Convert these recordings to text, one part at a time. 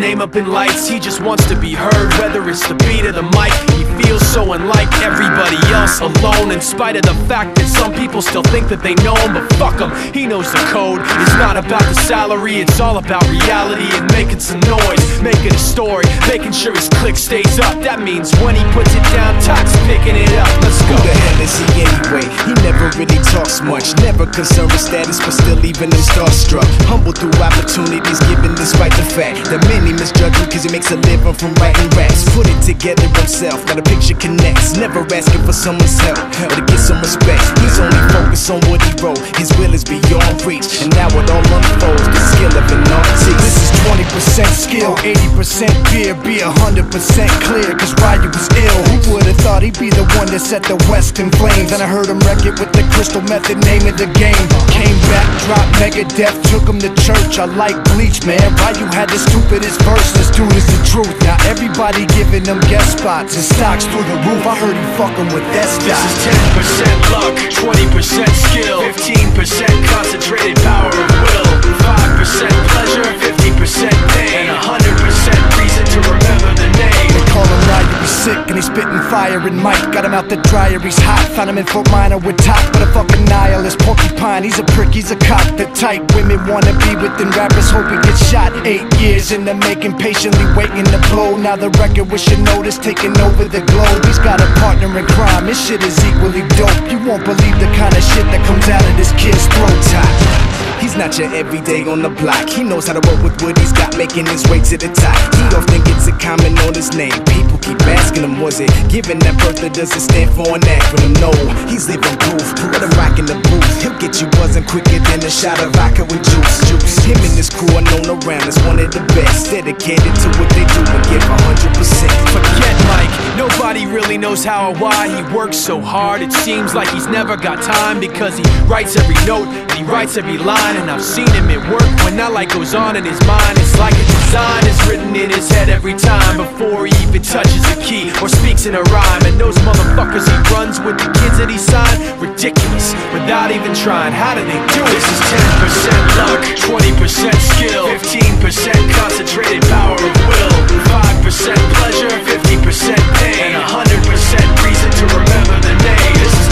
name up in lights. He just wants to be heard, whether it's the beat or the mic. He feels so unlike everybody else, alone, in spite of the fact that some people still think that they know him. But fuck him, he knows the code. It's not about the salary, it's all about reality and making some noise, making a story, making sure his click stays up. That means when he puts it down, Tox picking it up. Let's go. Who the hell is he anyway? He never really talks much, never concerned with status, but still leaving him starstruck. Humble through opportunities, given despite the fact that many misjudge him cause he makes a living from writing raps. Put it together himself, got a picture connects, never asking for someone's help or to get some respect. He's only focused on what he wrote, his will is beyond reach, and now it all unfolds, the skill of an artist. This is 20% skill, 80% fear, be 100% clear, cause Ryu was ill. Who would've thought he'd be the one that set the West in flames? And I heard him wreck it with the Crystal Method, name of the game. Came back, dropped Megadeth, took him to church. I like Bleach, man. Ryu had the stupidest verse, this dude is the truth. Now everybody giving them guest spots and stocks through the roof. I heard he fucking with that stock. This is 10% luck, 20% skill, 15% concentrated power of will, 5% pleasure, 50% pain, and 100% reason to remember the name. They call him Ryu, he's sick and he's spitting fire. And Mike got him out the dryer, he's hot. Found him in Fort Minor with Top, but a fucking nihilist porcupine. He's a prick, he's a cock. The type women wanna be within rappers, hope he gets shot. 8 years in the making, patiently waiting to blow. Now the record with your notice taking over the globe. He's got a partner in crime, his shit is equally dope. You won't believe the kind of shit that comes out of this kid's throat. He's not your everyday on the block. He knows how to work with what he's got, making his way to the top. He often gets a comment on his name. People keep asking him, was it given that birth that doesn't stand for an acronym? No, he's living proof. Let him rock in the booth. He'll get you buzzing quicker than a shot of vodka with juice. Him and his crew are known around as one of the best, dedicated to what they do and give 100%. Forget Mike, nobody really knows how or why he works so hard. It seems like he's never got time, because he writes every note and he writes every line. And I've seen him at work when that light goes on in his mind. It's like a design is written in his head every time, before he even touches a key or speaks in a rhyme. And those motherfuckers he runs with, the kids that he signed, ridiculous, without even trying. How do they do it? This is 10% luck, 20% skill, 15% concentrated power of will, 5% pleasure, 50% pain, and 100% reason to remember the name. This is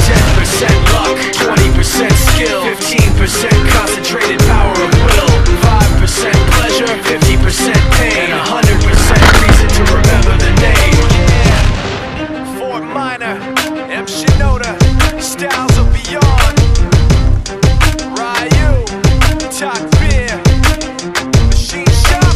10% luck, 20% skill, 15% concentrated power of will, 5% pleasure, 50% pain, and 100% reason to remember the name. Yeah. Fort Minor, M. Shinoda, Styles of Beyond, Ryu, Talk Beer, Machine Shop.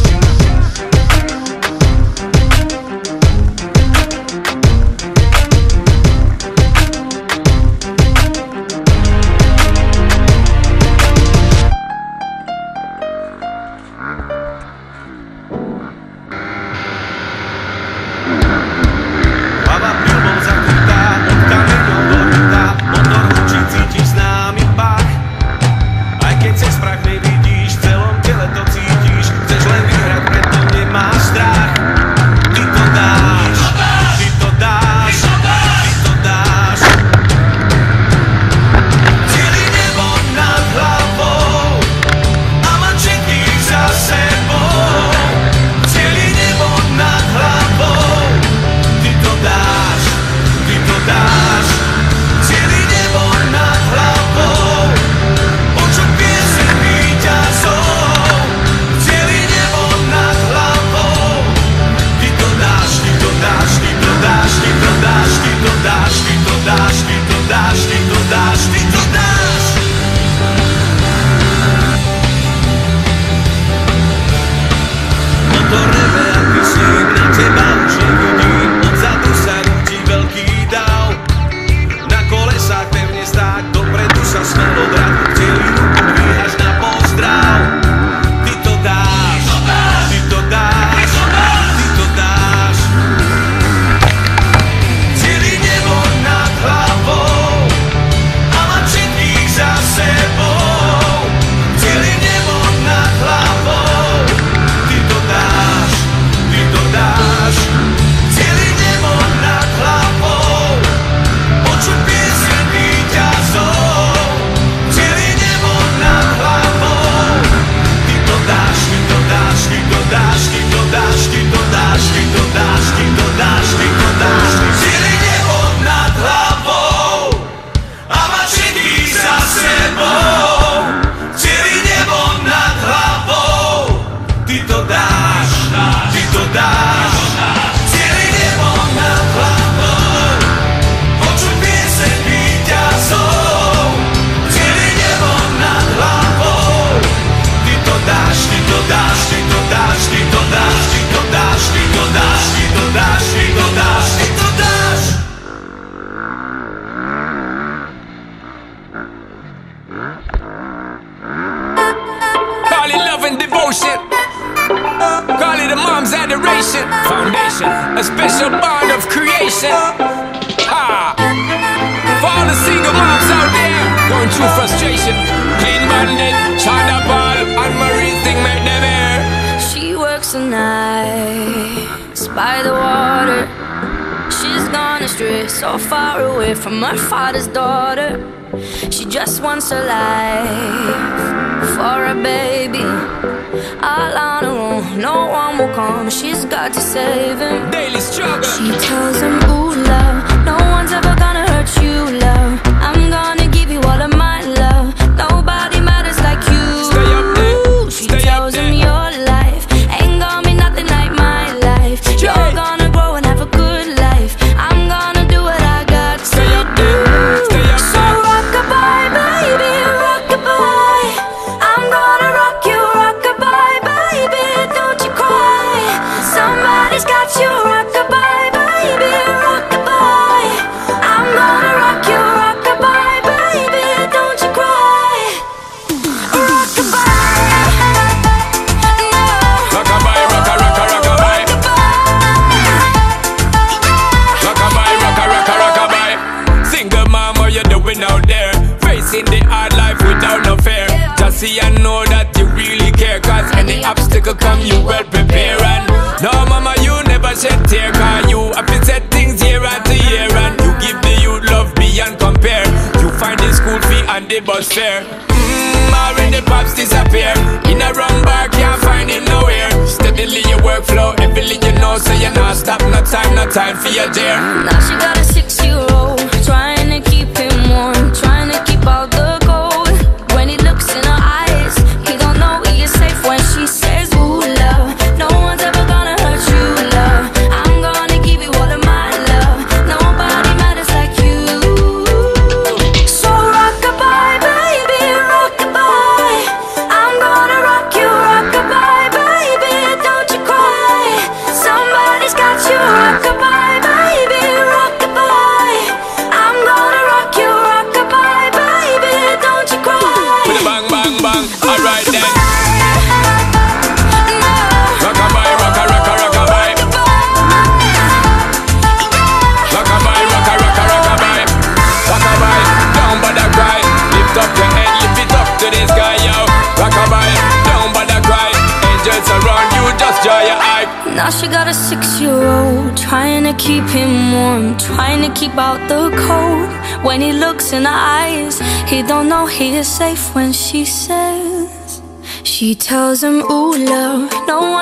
Call it love and devotion. Call it a mom's adoration. Foundation, a special bond of creation. For all the single moms out there going through frustration, Clean Bandit, China Ball, and Marie's thing make them air. She works the nights by the water. She's gone astray, so far away from her father's daughter. She just wants a life for a baby. All on her own, no one will come. She's got to save him. Daily struggle. She tells him, ooh, love, no one's ever gonna hurt you, love. I'm gonna give you all of my love. Nobody matters like you. Stay up there. She tells him your life ain't gonna be nothing like my life. You're gonna grow and have a good life. I'm gonna do what I got to do. So rock-a-bye, baby, rock-a-bye. I'm gonna rock you, rock-a-bye, baby, don't you cry. Somebody's got you, rock-a-bye, baby, rock-a-bye. I'm gonna rock you, rock-a-bye, baby, don't you cry. Rock-a-bye, no. Rock-a-bye, rock-a-rock-a, rock-a-bye. Rock-a-bye, rock-a-rock-a, rock-a-bye. Single mom, what you doing out there? Facing the hard life without no fear. Just see and know that you really care, cause any obstacle come, you well prepare. And no mama, you never shed tear, cause you have been set things year after year. And you give the youth love beyond compare. You find the school fee and the bus fare. Already pops disappear. In a wrong bar, can't find it nowhere. Steadily your workflow, everything you know, so you're not stop, no time for your dear. Now she got a 6-year-old, trying to keep him warm, trying to keep out the cold. When he looks in her eyes, he don't know he is safe when she says, ooh, love, no one's ever gonna hurt you, love. I'm gonna give you all of my love. Nobody matters like you. So rock-a-bye, baby, rock-a-bye. I'm gonna rock you, rock-a-bye, baby, don't you cry. Somebody's got you, rock-a-bye, baby, rock-a-bye. I'm gonna rock you, rock-a-bye, baby, don't you cry. With a bang, bang, bang, alright then. No. Rock-a-bye, rock-a-rock-a, rock-a-bye. Rock-a-bye, rock-a-rock-a, rock-a-bye. Rock-a-bye, down by the cry. Lift up your head, lift it up to the sky, yo. Rock-a-bye, down by the cry. Angels around you, just draw your eye. Now she got a 6-year-old, trying to keep him warm, trying to keep out the cold. When he looks in her eyes, he don't know he is safe when she says. She tells him, ooh, love, no one's